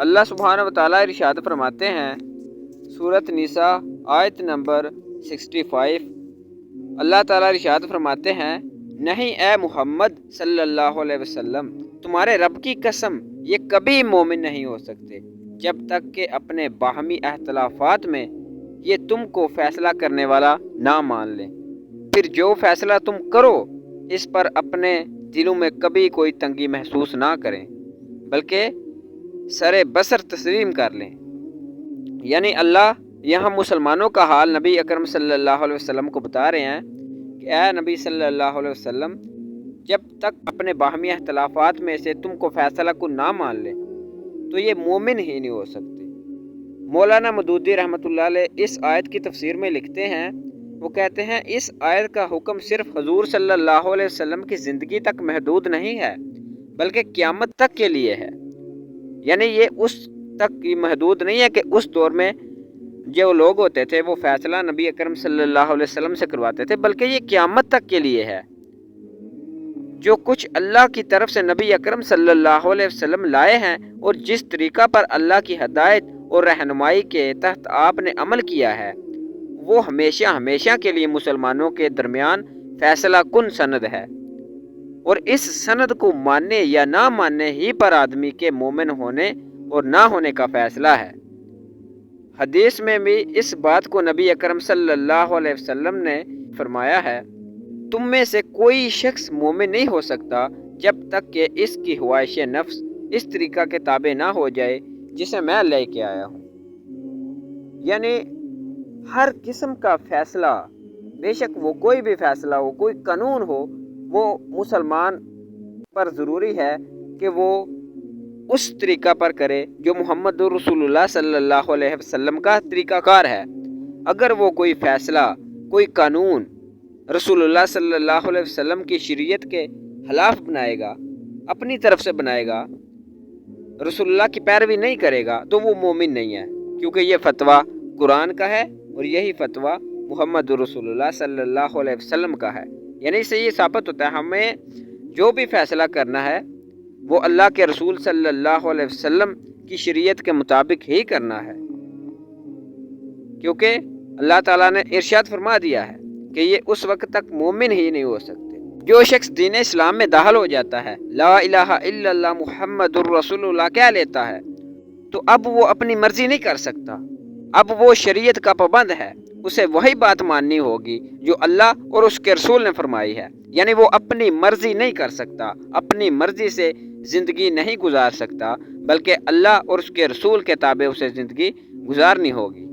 اللہ سبحانہ و تعالیٰ ارشاد فرماتے ہیں سورۃ نساء آیت نمبر 65۔ اللہ تعالیٰ ارشاد فرماتے ہیں نہیں اے محمد صلی اللہ علیہ وسلم، تمہارے رب کی قسم یہ کبھی مومن نہیں ہو سکتے جب تک کہ اپنے باہمی اختلافات میں یہ تم کو فیصلہ کرنے والا نہ مان لیں، پھر جو فیصلہ تم کرو اس پر اپنے دلوں میں کبھی کوئی تنگی محسوس نہ کریں بلکہ سر بصر تسلیم کر لیں۔ یعنی اللہ یہاں مسلمانوں کا حال نبی اکرم صلی اللہ علیہ وسلم کو بتا رہے ہیں کہ اے نبی صلی اللہ علیہ وسلم، جب تک اپنے باہمی اختلافات میں سے تم کو فیصلہ کو نہ مان لیں تو یہ مومن ہی نہیں ہو سکتے۔ مولانا مودودی رحمۃ اللہ علیہ اس آیت کی تفسیر میں لکھتے ہیں، وہ کہتے ہیں اس آیت کا حکم صرف حضور صلی اللہ علیہ وسلم کی زندگی تک محدود نہیں ہے بلکہ قیامت تک کے لیے ہے۔ یعنی یہ اس تک محدود نہیں ہے کہ اس دور میں جو لوگ ہوتے تھے وہ فیصلہ نبی اکرم صلی اللہ علیہ وسلم سے کرواتے تھے، بلکہ یہ قیامت تک کے لیے ہے۔ جو کچھ اللہ کی طرف سے نبی اکرم صلی اللہ علیہ وسلم لائے ہیں اور جس طریقہ پر اللہ کی ہدایت اور رہنمائی کے تحت آپ نے عمل کیا ہے وہ ہمیشہ ہمیشہ کے لیے مسلمانوں کے درمیان فیصلہ کن سند ہے، اور اس سند کو ماننے یا نہ ماننے ہی پر آدمی کے مومن ہونے اور نہ ہونے کا فیصلہ ہے۔ حدیث میں بھی اس بات کو نبی اکرم صلی اللہ علیہ وسلم نے فرمایا ہے، تم میں سے کوئی شخص مومن نہیں ہو سکتا جب تک کہ اس کی خواہش نفس اس طریقہ کے تابع نہ ہو جائے جسے میں لے کے آیا ہوں۔ یعنی ہر قسم کا فیصلہ، بے شک وہ کوئی بھی فیصلہ ہو، کوئی قانون ہو، وہ مسلمان پر ضروری ہے کہ وہ اس طریقہ پر کرے جو محمد رسول اللہ صلی اللہ علیہ وسلم کا طریقہ کار ہے۔ اگر وہ کوئی فیصلہ، کوئی قانون رسول اللہ صلی اللہ علیہ وسلم کی شریعت کے خلاف بنائے گا، اپنی طرف سے بنائے گا، رسول اللہ کی پیروی نہیں کرے گا تو وہ مومن نہیں ہے، کیونکہ یہ فتویٰ قرآن کا ہے اور یہی فتویٰ محمد رسول اللہ صلی اللہ علیہ وسلم کا ہے۔ یعنی اس سے یہ ثابت ہوتا ہے ہمیں جو بھی فیصلہ کرنا ہے وہ اللہ کے رسول صلی اللہ علیہ وسلم کی شریعت کے مطابق ہی کرنا ہے، کیونکہ اللہ تعالیٰ نے ارشاد فرما دیا ہے کہ یہ اس وقت تک مومن ہی نہیں ہو سکتے۔ جو شخص دین اسلام میں داخل ہو جاتا ہے، لا الہ الا اللہ محمد الرسول اللہ کہہ لیتا ہے، تو اب وہ اپنی مرضی نہیں کر سکتا، اب وہ شریعت کا پابند ہے، اسے وہی بات ماننی ہوگی جو اللہ اور اس کے رسول نے فرمائی ہے۔ یعنی وہ اپنی مرضی نہیں کر سکتا، اپنی مرضی سے زندگی نہیں گزار سکتا، بلکہ اللہ اور اس کے رسول کے تابع اسے زندگی گزارنی ہوگی۔